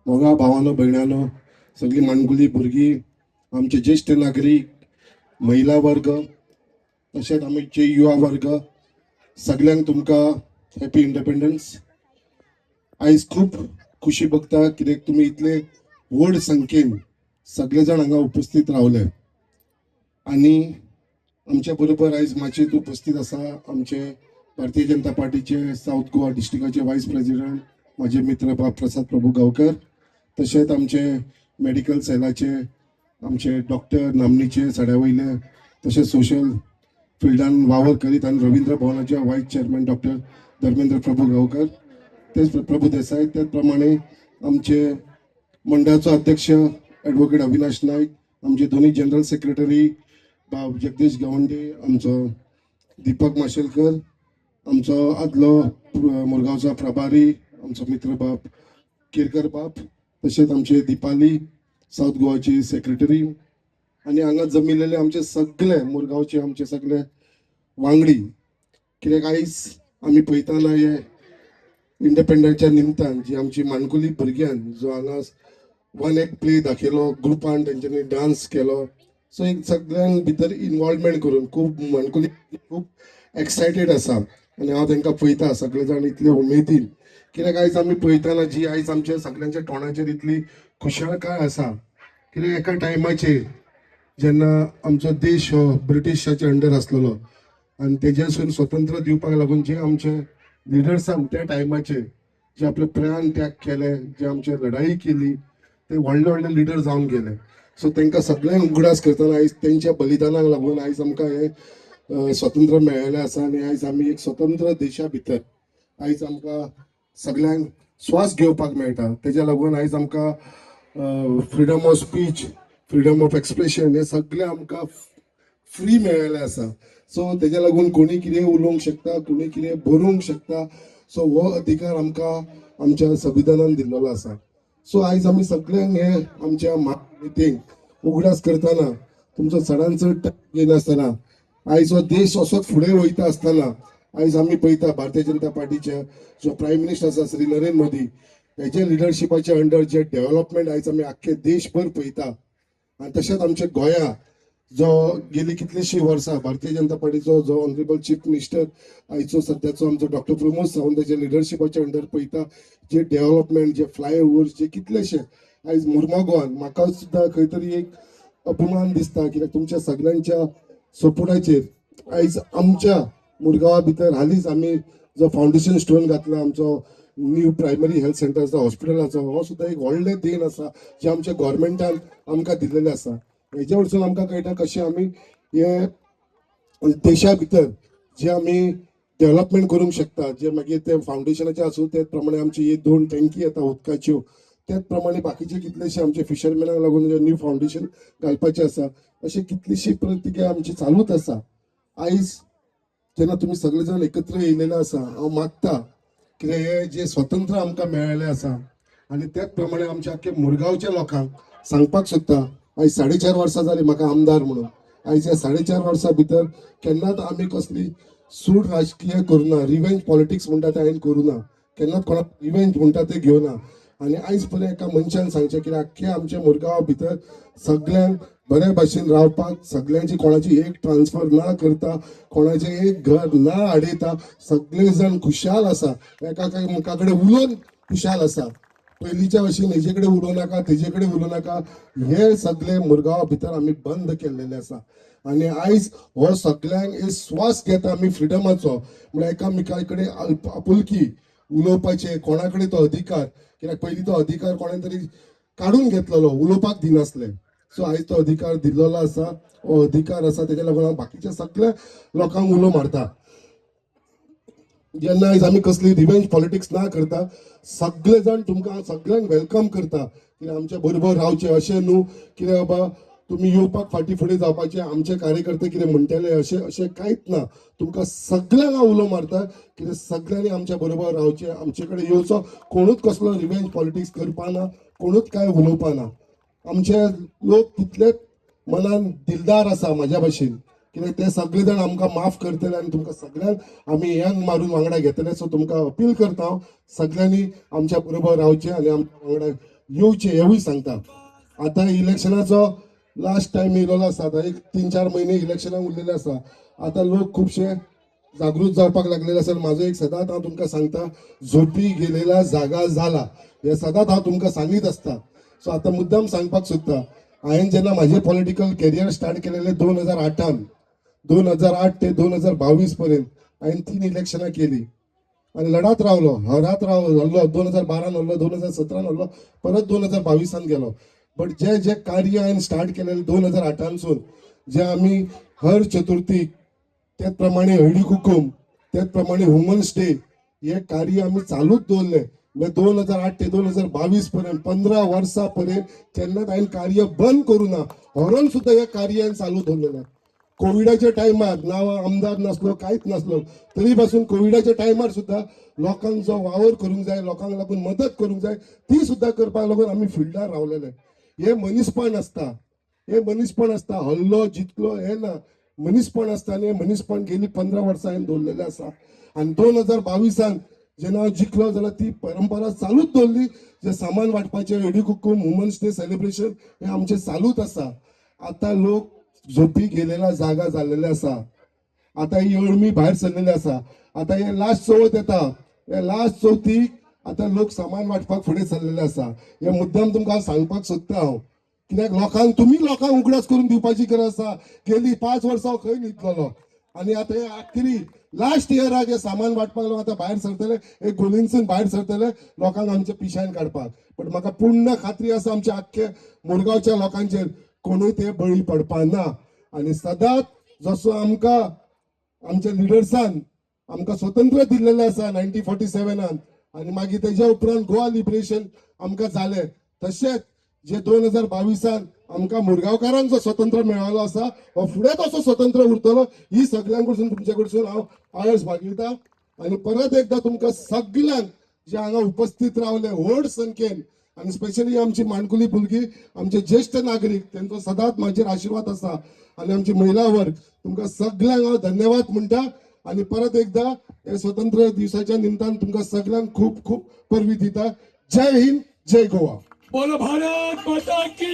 मोगा भावानो भयणानो सगळी माणकुली भुरगीं आमचे ज्येष्ठ नागरिक महिला वर्ग तशेंच आमचे युवा वर्ग सगळ्यांक तुमकां हॅपी इंडिपेंडन्स. आयज खूब खुशी भोगता कित्याक तुमी इतले व्हड संख्येन सगळे जाण हांगा उपस्थित रावले आणि आमच्या बरोबर आयज माचयेंत उपस्थित आसा आमचे भारतीय जनता पार्टीचे साऊथ गोवा डिस्ट्रिक्टाचे वायस प्रेसिडेंट माझे मित्र प्रसाद प्रभू गांवकर, तशेंच आमचे मेडिकल सेलाचे आमचे डॉक्टर नामनीचे सड्यावयले, तशेंच सोशल फिल्डान वावर करीत आनी रवींद्र भवनाचे वायस चेअरमॅन डॉक्टर धर्मेंद्र प्रभू गांवकर, तेच प्रभू देसाई, त्याच प्रमाणे आमचे मंडळाचो अध्यक्ष ॲडव्होकेट अविनाश नाईक, आमचे दोन्ही जनरल सेक्रेटरी बाब जगदीश गवंडे, आमचो दीपक माशेलकर, आमचो आदलो मुरगांवचा प्रभारी आमचो मित्र बाप केरकर बाप, तशेंच आमचे दिपाली साऊथ गोवाची सेक्रेटरी आणि हांगा जमिल्लेले आमचे सगळे मुरगांवचे आमचे सगळे वांगडी. कित्याक आयज आमी पळयताना हे इंडिपेंडन्सच्या निमतान जी आमची माणकुली भुरग्यान जो हांगा वन एक प्ले दाखयलो, ग्रुपान तेंच्यांनी डान्स केलो, सो एक सगळ्यां भितर इन्वॉल्वमेंट करून खूब माणकुली खूब एक्सायटेड आसा आनी हांव तांकां पळयता सगळे जाण इतले उमेदीन. कित्याक आयज आमी पळयताना जी आयज आमच्या सगळ्यांच्या तोंडाचेर इतली खुशालकाय आसा, कित्याक एका टायमाचेर जेन्ना आमचो देश हो ब्रिटिशाच्या अंडर आसलेलो आनी तेजेसून स्वतंत्र दिवपाक लागून जे आमचे लिडर्सान त्या टायमाचेर जे आपले प्राण त्याग केले, जे आमचे लढाई केली, ते व्हडले व्हडले लिडर जावन गेले. सो तांकां सगळ्यांक उगडास करतना आयज तेंच्या बलिदानाक लागून आयज आमकां हे स्वतंत्र मेळ्ळेलें आसा आनी आयज आमी एक स्वतंत्र देशा भितर आयज आमकां सगळ्यांक श्वास घेवपाक मेळटा. तेज्या लागून आयज आमकां freedom of speech, freedom of expression हे सगळे आमकां फ्री मेळ्ळेले आसा. सो तेज्या लागून कोणी कितें उलोवंक शकता, कोणी कितें बरोवंक शकता. सो हो अधिकार आमकां आमच्या संविधानान दिल्लो आसा. सो आयज आमी सगळ्यांक हे आमच्या महायुतीक उगडास करतना तुमचो चडान चड घेनासतना आयज हो देश असोच फुडें वयता आसतना आयज आमी पळयता भारतीय जनता पार्टीचे जो प्रायम मिनिस्टर आसा श्री नरेंद्र मोदी हेजे लिडरशिपाच्या अंडर जे डेव्हलपमेंट आयज आमी आख्खे देशभर पळयता. आनी तशेंच आमच्या गोंया जो गेली कितलींशीं वर्सां भारतीय जनता पार्टीचो जो ऑनरेबल चीफ मिनिस्टर आयचो सद्याचो आमचो डॉक्टर प्रमोद सावंत तेच्या लिडरशिपाच्या अंडर पळयता जे डेव्हलपमेंट, जे फ्लायओव्हर्स, जे कितलेशे आयज मुर्मागोवान म्हाका सुद्दां खंय तरी एक अभिमान दिसता, कित्याक तुमच्या सगळ्यांच्या सपोर्टाचेर आयज आमच्या मुरगांवा भितर हालींच आमी जो फावंडेशन स्टोन घातला आमचो न्यू प्रायमरी हेल्थ सेंटरचा हॉस्पिटलाचो, हो सुद्दां एक व्हडलें देण आसा जे आमच्या गोव्हर्मेंटान आमकां दिल्लेलें आसा. हेजे वरसून आमकां कळटा कशें आमी हे देशा भितर जे आमी डेव्हलपमेंट करूंक शकता, जे मागीर ते फावंडेशनाचे आसूं ते प्रमाणे आमची ही 2 टँकी येता उदकाच्यो, त्याच प्रमाणे बाकीचे कितलेशे आमचे फिशरमॅनाक लागून जे न्यू फावंडेशन घालपाचें आसा, अशी कितलीशी प्रतिक्रिया आमची चालूच आसा. आयज जेन्ना तुमी सगळे जाण एकत्र येयलेले आसा, हांव मागता कित्याक हे जे स्वतंत्र आमकां मेळ्ळेलें आसा आनी त्याच प्रमाणे आमच्या आख्खे मुरगांवच्या लोकांक सांगपाक सोदता, आयज 4.5 वर्सां जाली म्हाका आमदार म्हणून. आयज ह्या 4.5 वर्सां भितर केन्नाच आमी कसली सूड राजकीय करूना, रिवेंज पॉलिटिक्स म्हणटा ते हांवें करूना, केन्नाच कोणाक रिवेंज म्हणटा ते घेवना. आनी आयज पर्यंत एका मनशान सांगचें की आख्खे आमच्या मुरगांवा भितर सगळ्यांक बरे भाशेन रावपाक, सगळ्यांची कोणाची एक ट्रान्सफर ना करता, कोणाचे एक घर ना आडयता, सगळे जाण खुशाल आसा, एका कडेन उलोवन खुशाल आसा. पयलींच्या भशेन हेजे कडेन उलोव नाका, तेजे कडेन उलोव नाका, हे सगळे मुरगांवा भितर आमी बंद केल्लेले आसा. आनी आयज हो सगळ्यांक एक श्वास घेता आमी फ्रिडमाचो, म्हळ्यार एकामेका कडेन आपुलकी उलोवपाचे, कोणा कडेन तो अधिकार, कित्याक पयलीं तो अधिकार कोणें तरी काडून घेतलेलो, उलोवपाक दिनासले. सो आयज तो अधिकार दिल्लो आसा, हो अधिकार आसा, तेज्या लागून हांव बाकीच्या सगळ्या लोकांक उलो मारता. जेन्ना आयज आमी कसली रिवेंज पॉलिटिक्स ना करता, सगळे जाण तुमकां सगळ्यांक वेलकम करता, कित्याक आमच्या बरोबर रावचे अशें न्हू कित्याक बाबा तुमी येवपाक फाटीं फुडें जावपाचे, आमचे कार्यकर्ते कितें म्हणटले अशें कांयच ना. तुमकां सगळ्यांक हांव उलो मारता कित्याक सगळ्यांनी आमच्या बरोबर रावचे, आमचे कडेन येवचो, कोणूच कसलो रिवेंज पॉलिटिक्स करपाना, कोणूच काय उलोवपाना. आमचे लोक तितलेच मनान दिलदार आसा म्हाज्या भशेन, कित्याक ते सगळे जाण आमकां माफ करतले आनी तुमकां सगळ्यांक आमी यंग मारून वांगडा घेतले. सो तुमकां अपील करता हांव, सगळ्यांनी आमच्या बरोबर रावचें आनी आमच्या वांगडा येवचे हेवूय सांगता. आता इलेक्शनाचो लास्ट टाइम येयलो आसा, आता एक 3-4 महिने इलेक्शनाक उरलेले आसा. आता लोक खुबशे जागृत जावपाक लागलेले आसा. माझो एक सदांच हांव तुमकां सांगता, झोपी गेलेला जागा झाला, हे सदांच हांव तुमकां सांगीत असता. सो आता मुद्दाम सांगपाक सोदता, हांवें जेन्ना म्हाजें पॉलिटिकल कॅरियर स्टार्ट केलेलें 2008 2008 ते 2022 पर्यंत हांवें 3 इलेक्शनां केली आणि लढत रावलो, हरत रावलो. 2012 हरलो, 2017 हरलो, परत 2022 गेलो. बट जे कार्य हांवें स्टार्ट केलेलें 2008 जे आम्ही हर चतुर्थीक, त्याच प्रमाणे हळदी कुकूम, त्याच प्रमाणे वुमन्स डे, हे कार्य आम्ही चालूच दवरले. 2008 ते 2022 पर्यंत 15 वर्सां पर्यंत केन्नाच हांवें कार्य बंद करूं ना. हरून सुद्धा हे कार्य हांवें चालू दवरलेलें. कोविडाच्या टायमार ना आमदार नासलो, कांयच नासलो, तरी पासून कोविडाच्या टायमार सुद्धा लोकांक जो वावर करूंक जाय, लोकांक लागून मदत करूंक जाय, ती सुद्धा करपाक लागून आम्ही फिल्डार रावलेले. हे मनीसपण असता, हे मनीसपण असता. हल्लो जितलो हे ना, मनीसपण असता. आणि मनीसपण गेली 15 वर्सां हांवें दवरलेलें आसा. आणि 2022 जेन्ना हांव जिखलो जाल्यार ती परंपरा चालूच दवरली. जे सामान वाटपाचे, हळदी कुकूम, वुमन्स डे सेलिब्रेशन हे आमचे चालूच आसा. आता लोक झोपी गेलेला जागा जाल्लेले आसा. आता ही अळमी भायर सरलेली आसा. आता हे लास्ट चवथ येता, हे लास्ट चवथीक आता लोक सामान वाटपाक फुडें सरलेले आसा. हे मुद्दाम तुमकां सांगपाक सोदता हांव, कित्याक लोकांक तुम्ही लोकांक उगडास करून दिवपाची गरज आसा. गेली 5 वर्सां खंय न्हिदलेलो, आणि आता हे आखरी लास्ट इयराक हे सामान वाटपाक लागून आता भायर सरतले, एक गोलींसून भायर सरतले लोकांक आमच्या पिश्यान काडपाक. पण म्हाका पूर्ण खात्री आसा आमच्या आख्खे मुरगांवच्या लोकांचेर कोणूय ते बळी पडपा ना. आणि सदांच जसो आमकां आमच्या लिडर्सान आमकां स्वतंत्र दिल्लेलें आसा 1947 आणि मागीर तेज्या उपरांत गोवा लिबरेशन आमकां जालें, तशेंच जे 2022 आमकां मुरगांवकारांक जो स्वतंत्र मेळ्ळो आसा, हो फुडें तसो स्वतंत्र उरतलो. ही सगळ्यां कडसून तुमचे कडसून हांव आयस भागयता. आणि परत एकदा तुमकां सगळ्यांक जे हांगा उपस्थित रावले व्हड संख्येन, आणि स्पेशली आमची माणकुली भुरगीं, आमचे ज्येष्ठ नागरीक, त्यांचो सदांच म्हाजेर आशिर्वाद आसा. आणि आमची महिला वर्ग, तुमकां सगळ्यांक हांव धन्यवाद म्हणटा. आणि परत एकदा हे स्वतंत्र दिवसाच्या निमतान तुमकां सगळ्यांक खूप खूप परबी दिता. जय हिंद, जय गोवा. बोलो भारत माता की